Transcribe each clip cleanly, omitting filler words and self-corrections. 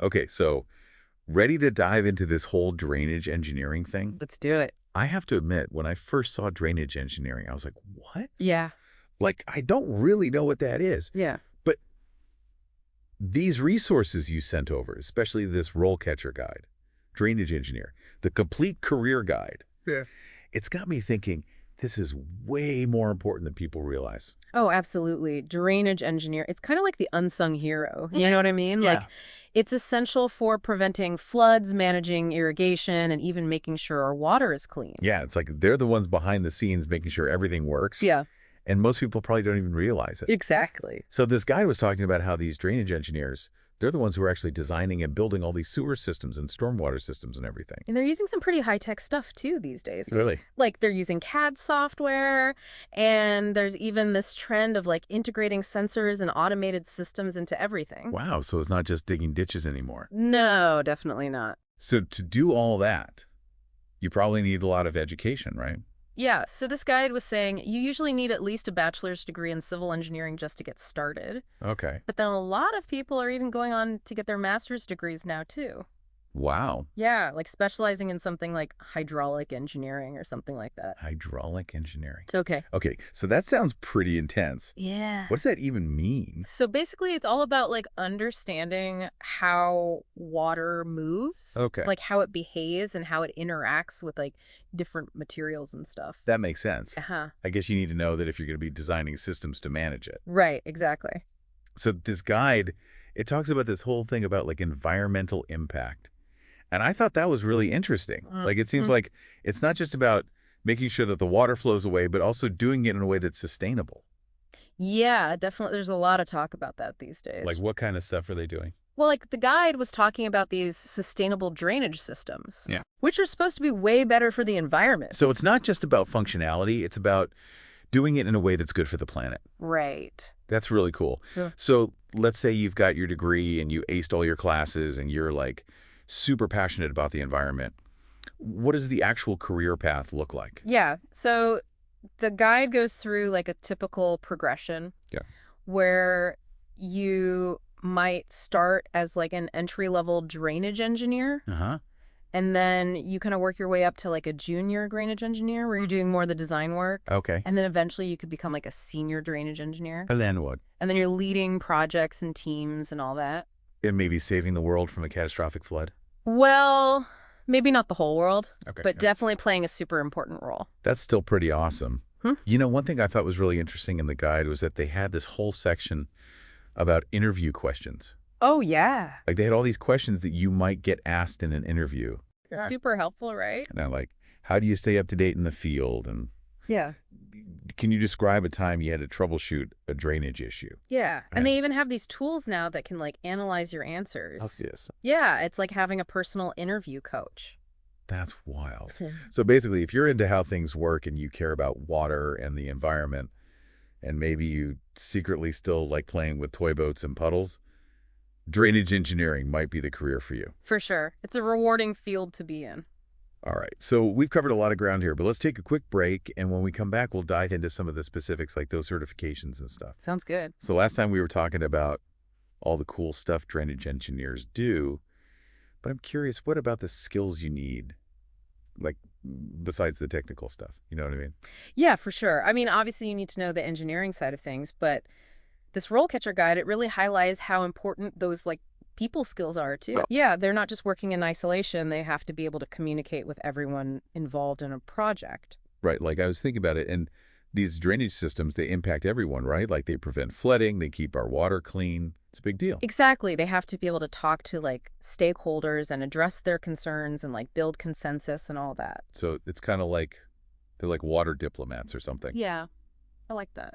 Okay, so ready to dive into this whole drainage engineering thing? Let's do it. I have to admit, when I first saw drainage engineering, I was like, what? Yeah. Like, I don't really know what that is. Yeah. But these resources you sent over, especially this RoleCatcher guide, drainage engineer, the complete career guide, Yeah. it's got me thinking this is way more important than people realize. Oh, absolutely. Drainage engineer. It's kind of like the unsung hero. You know what I mean? Yeah. Like, it's essential for preventing floods, managing irrigation, and even making sure our water is clean. Yeah, it's like they're the ones behind the scenes making sure everything works. Yeah. And most people probably don't even realize it. Exactly. So this guy was talking about how these drainage engineers, they're the ones who are actually designing and building all these sewer systems and stormwater systems and everything. And they're using some pretty high-tech stuff, too, these days. Really? Like, they're using CAD software, and there's even this trend of, like, integrating sensors and automated systems into everything. Wow, so it's not just digging ditches anymore. No, definitely not. So to do all that, you probably need a lot of education, right? Yeah, so this guide was saying you usually need at least a bachelor's degree in civil engineering just to get started. Okay. But then a lot of people are even going on to get their master's degrees now, too. Wow. Yeah, like specializing in something like hydraulic engineering or something like that. Hydraulic engineering. Okay. Okay, so that sounds pretty intense. Yeah. What does that even mean? So basically, it's all about like understanding how water moves, Okay. like how it behaves and how it interacts with like different materials and stuff. That makes sense. Uh-huh. I guess you need to know that if you're going to be designing systems to manage it. Right, exactly. So this guide, it talks about this whole thing about like environmental impact. And I thought that was really interesting. Like it seems like it's not just about making sure that the water flows away, but also doing it in a way that's sustainable. Yeah, definitely. There's a lot of talk about that these days. Like what kind of stuff are they doing? Well, like the guide was talking about these sustainable drainage systems. Yeah. Which are supposed to be way better for the environment. So it's not just about functionality, it's about doing it in a way that's good for the planet. Right. That's really cool. Yeah. So let's say you've got your degree and you aced all your classes and you're like super passionate about the environment. What does the actual career path look like? Yeah. So the guide goes through like a typical progression. Yeah. Where you might start as like an entry-level drainage engineer. Uh-huh. And then you kind of work your way up to like a junior drainage engineer where you're doing more of the design work. Okay. And then eventually you could become like a senior drainage engineer. And then what? And then you're leading projects and teams and all that. And maybe saving the world from a catastrophic flood? Well, maybe not the whole world, Okay. but definitely playing a super important role. That's still pretty awesome. Hmm? You know, one thing I thought was really interesting in the guide was that they had this whole section about interview questions. Oh, yeah. Like they had all these questions that you might get asked in an interview. Super helpful, right? And I'm like, how do you stay up to date in the field? And Yeah. can you describe a time you had to troubleshoot a drainage issue? Yeah. Right. And they even have these tools now that can like analyze your answers. How's this? Yeah. It's like having a personal interview coach. That's wild. So basically, if you're into how things work and you care about water and the environment, and maybe you secretly still like playing with toy boats and puddles, drainage engineering might be the career for you. For sure. It's a rewarding field to be in. All right, so we've covered a lot of ground here, but let's take a quick break, and when we come back, we'll dive into some of the specifics like those certifications and stuff. Sounds good. So last time we were talking about all the cool stuff drainage engineers do, but I'm curious, what about the skills you need, like besides the technical stuff? You know what I mean? Yeah, for sure. I mean, obviously you need to know the engineering side of things, but this RoleCatcher guide, it really highlights how important those like people skills are too. Oh. Yeah, they're not just working in isolation. They have to be able to communicate with everyone involved in a project. Right, like I was thinking about it, and these drainage systems, they impact everyone, right? Like they prevent flooding, they keep our water clean. It's a big deal. Exactly. They have to be able to talk to like stakeholders and address their concerns and like build consensus and all that. So it's kind of like they're like water diplomats or something. Yeah, I like that.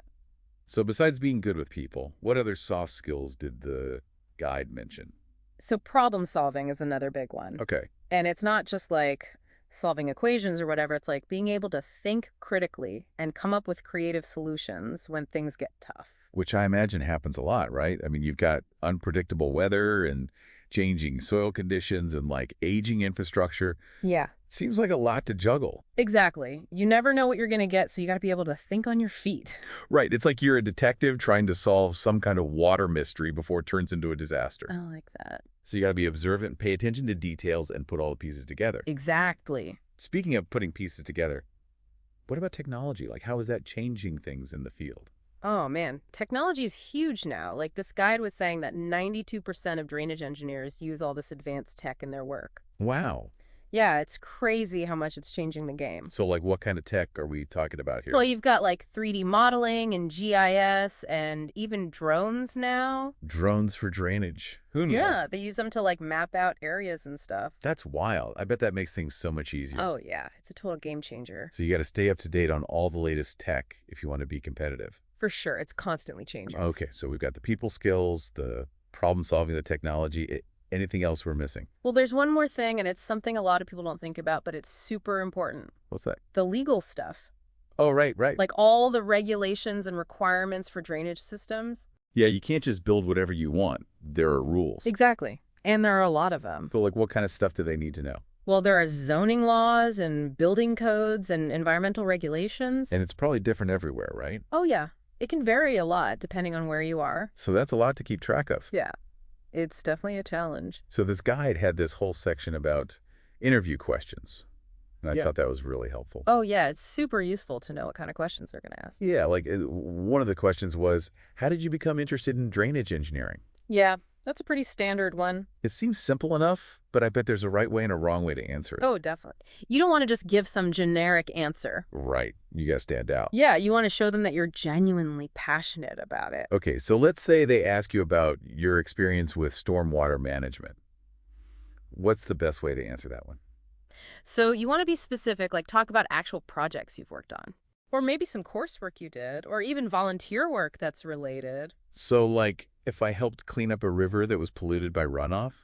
So besides being good with people, what other soft skills did the guide mention? So problem solving is another big one. Okay. And it's not just like solving equations or whatever. It's like being able to think critically and come up with creative solutions when things get tough. Which I imagine happens a lot, right? I mean, you've got unpredictable weather and changing soil conditions and like aging infrastructure. Yeah. Seems like a lot to juggle. Exactly. You never know what you're going to get, so you got to be able to think on your feet. Right. It's like you're a detective trying to solve some kind of water mystery before it turns into a disaster. I like that. So you got to be observant, pay attention to details, and put all the pieces together. Exactly. Speaking of putting pieces together, what about technology? Like, how is that changing things in the field? Oh man, technology is huge now. Like this guide was saying that 92% of drainage engineers use all this advanced tech in their work. Wow. Yeah, it's crazy how much it's changing the game. So, like, what kind of tech are we talking about Well, here? you've got like 3D modeling and GIS and even drones now. Drones for drainage. Who knew? Yeah, they use them to like map out areas and stuff. That's wild. I bet that makes things so much easier. Oh yeah, it's a total game changer. So you got to stay up to date on all the latest tech if you want to be competitive. For sure, it's constantly changing. Okay, so we've got the people skills, the problem solving, the technology. Anything else we're missing? Well, there's one more thing, and it's something a lot of people don't think about, but it's super important. What's that? The legal stuff. Oh, right, right. Like all the regulations and requirements for drainage systems. Yeah, you can't just build whatever you want. There are rules. Exactly. And there are a lot of them. So, like, what kind of stuff do they need to know? Well, there are zoning laws and building codes and environmental regulations. And it's probably different everywhere, right? Oh, yeah. It can vary a lot depending on where you are. So that's a lot to keep track of. Yeah. It's definitely a challenge. So this guide had this whole section about interview questions. And I thought that was really helpful. Oh, yeah. It's super useful to know what kind of questions they're going to ask. Yeah, like one of the questions was, how did you become interested in drainage engineering? Yeah, that's a pretty standard one. It seems simple enough, but I bet there's a right way and a wrong way to answer it. Oh, definitely. You don't want to just give some generic answer. Right. You got to stand out. Yeah, you want to show them that you're genuinely passionate about it. Okay, so let's say they ask you about your experience with stormwater management. What's the best way to answer that one? So you want to be specific, like talk about actual projects you've worked on. Or maybe some coursework you did, or even volunteer work that's related. So, like, if I helped clean up a river that was polluted by runoff,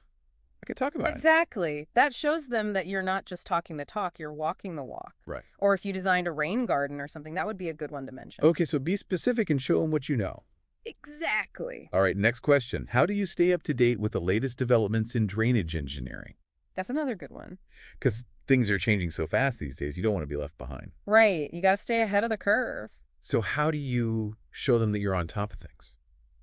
I could talk about it. Exactly. That shows them that you're not just talking the talk, you're walking the walk. Right. Or if you designed a rain garden or something, that would be a good one to mention. Okay, so be specific and show them what you know. Exactly. All right, next question. How do you stay up to date with the latest developments in drainage engineering? That's another good one. Because things are changing so fast these days, you don't want to be left behind. Right. You got to stay ahead of the curve. So how do you show them that you're on top of things?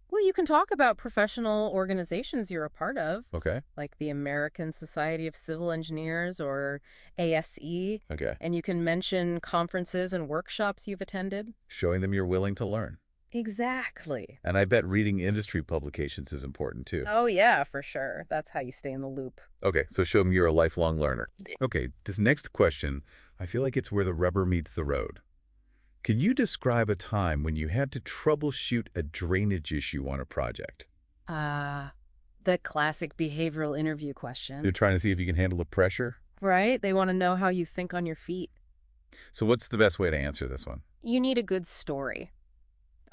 Well, you can talk about professional organizations you're a part of. Okay. Like the American Society of Civil Engineers or ASE. Okay. And you can mention conferences and workshops you've attended. Showing them you're willing to learn. Exactly. And I bet reading industry publications is important too. Oh, yeah, for sure. That's how you stay in the loop. Okay, so show them you're a lifelong learner. Okay, this next question, I feel like it's where the rubber meets the road. Can you describe a time when you had to troubleshoot a drainage issue on a project? The classic behavioral interview question. You're trying to see if you can handle the pressure? Right? They want to know how you think on your feet. So what's the best way to answer this one? You need a good story.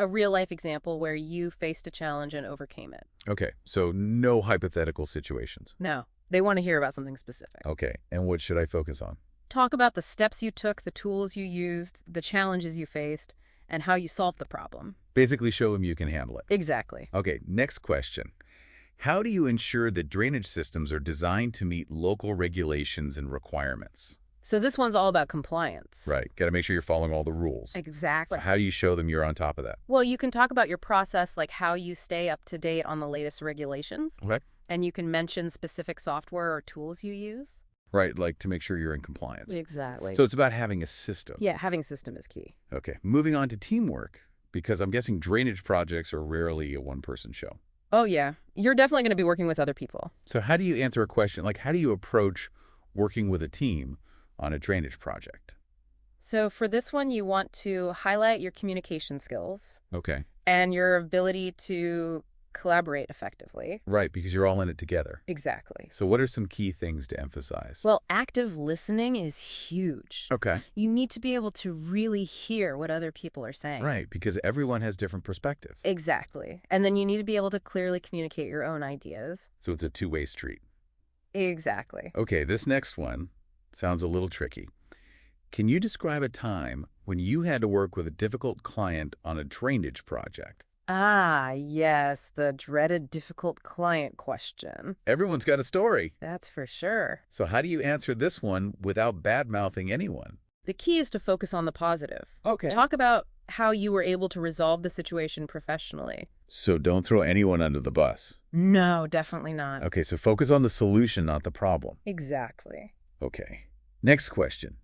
A real-life example where you faced a challenge and overcame it. Okay, so no hypothetical situations. No, they want to hear about something specific. Okay, and what should I focus on? Talk about the steps you took, the tools you used, the challenges you faced, and how you solved the problem. Basically show them you can handle it. Exactly. Okay, next question. How do you ensure that drainage systems are designed to meet local regulations and requirements? So this one's all about compliance. Right, got to make sure you're following all the rules. Exactly. So how do you show them you're on top of that? Well, you can talk about your process, like how you stay up to date on the latest regulations. Okay. And you can mention specific software or tools you use. Right, like to make sure you're in compliance. Exactly. So it's about having a system. Yeah, having a system is key. Okay, moving on to teamwork, because I'm guessing drainage projects are rarely a one-person show. Oh, yeah. You're definitely going to be working with other people. So how do you answer a question, like how do you approach working with a team on a drainage project? So for this one, you want to highlight your communication skills Okay. and your ability to collaborate effectively. Right, because you're all in it together. Exactly. So what are some key things to emphasize? Well, active listening is huge. Okay. You need to be able to really hear what other people are saying. Right, because everyone has different perspectives. Exactly. And then you need to be able to clearly communicate your own ideas. So it's a two-way street. Exactly. Okay, this next one sounds a little tricky. Can you describe a time when you had to work with a difficult client on a drainage project? Ah, yes, the dreaded difficult client question. Everyone's got a story. That's for sure. So how do you answer this one without bad-mouthing anyone? The key is to focus on the positive. Okay. Talk about how you were able to resolve the situation professionally. So don't throw anyone under the bus. No, definitely not. Okay, so focus on the solution, not the problem. Exactly. Okay. Next question.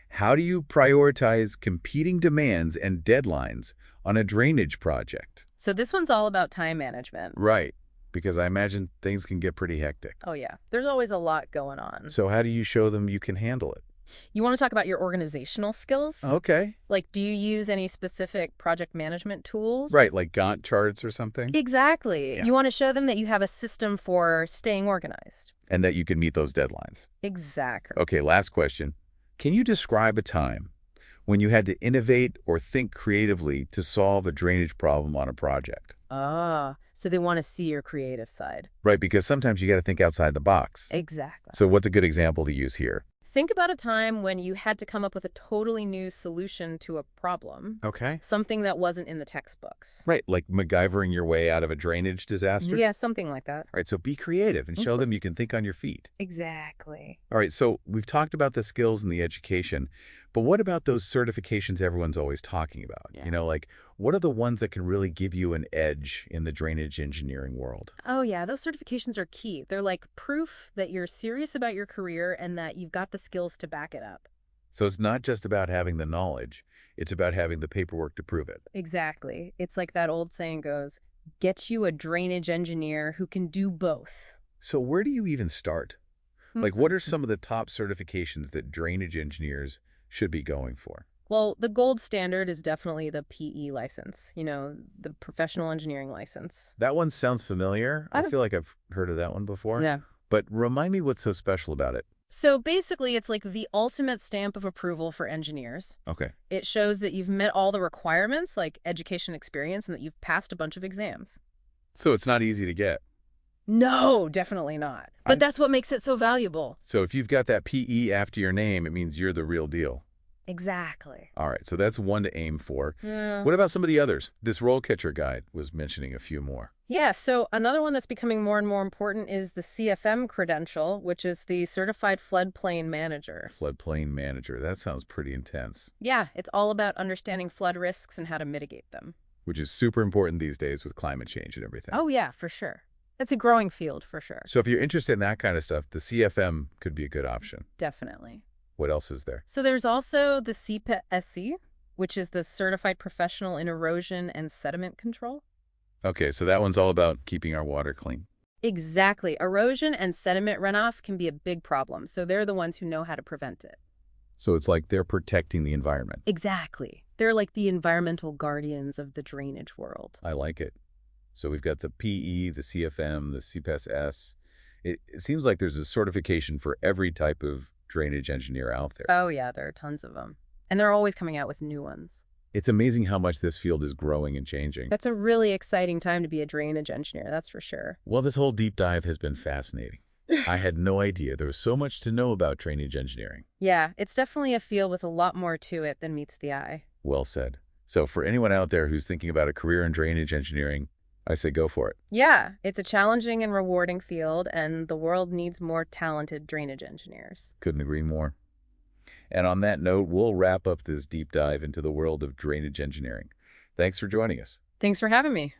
How do you prioritize competing demands and deadlines on a drainage project? So this one's all about time management. Right, because I imagine things can get pretty hectic. Oh, yeah. There's always a lot going on. So how do you show them you can handle it? You want to talk about your organizational skills? Okay. Like, do you use any specific project management tools? Right, like Gantt charts or something? Exactly. Yeah. You want to show them that you have a system for staying organized. And that you can meet those deadlines. Exactly. Okay, last question. Can you describe a time when you had to innovate or think creatively to solve a drainage problem on a project? So they want to see your creative side. Right, because sometimes you got to think outside the box. Exactly. So what's a good example to use here? Think about a time when you had to come up with a totally new solution to a problem. Okay. Something that wasn't in the textbooks. Right, like MacGyvering your way out of a drainage disaster? Yeah, something like that. All right, so be creative and show them you can think on your feet. Exactly. All right, so we've talked about the skills and the education, but what about those certifications everyone's always talking about? Yeah. You know, like, what are the ones that can really give you an edge in the drainage engineering world? Oh, yeah, those certifications are key. They're like proof that you're serious about your career and that you've got the skills to back it up. So it's not just about having the knowledge, it's about having the paperwork to prove it. Exactly. It's like that old saying goes, get you a drainage engineer who can do both. So where do you even start? Like, what are some of the top certifications that drainage engineers should be going for? Well, the gold standard is definitely the PE license, the professional engineering license. That one sounds familiar. I don't- feel like I've heard of that one before. Yeah. But remind me what's so special about it. So basically, it's like the ultimate stamp of approval for engineers. Okay. It shows that you've met all the requirements, like education experience, and that you've passed a bunch of exams. So it's not easy to get. No, definitely not. But that's what makes it so valuable. So if you've got that PE after your name, it means you're the real deal. Exactly. All right, so that's one to aim for. Yeah. What about some of the others? This RoleCatcher guide was mentioning a few more. Yeah, so another one that's becoming more and more important is the CFM credential, which is the Certified Floodplain Manager. Floodplain manager. That sounds pretty intense. Yeah, it's all about understanding flood risks and how to mitigate them. Which is super important these days with climate change and everything. Oh, yeah, for sure. It's a growing field, for sure. So if you're interested in that kind of stuff, the CFM could be a good option. Definitely. What else is there? So there's also the CPSC, which is the Certified Professional in Erosion and Sediment Control. Okay, so that one's all about keeping our water clean. Exactly. Erosion and sediment runoff can be a big problem, so they're the ones who know how to prevent it. So it's like they're protecting the environment. Exactly. They're like the environmental guardians of the drainage world. I like it. So we've got the PE, the CFM, the CPSS. It seems like there's a certification for every type of drainage engineer out there. Oh, yeah, there are tons of them. And they're always coming out with new ones. It's amazing how much this field is growing and changing. That's a really exciting time to be a drainage engineer, that's for sure. Well, this whole deep dive has been fascinating. I had no idea there was so much to know about drainage engineering. Yeah, it's definitely a field with a lot more to it than meets the eye. Well said. So for anyone out there who's thinking about a career in drainage engineering, I say go for it. Yeah, it's a challenging and rewarding field, and the world needs more talented drainage engineers. Couldn't agree more. And on that note, we'll wrap up this deep dive into the world of drainage engineering. Thanks for joining us. Thanks for having me.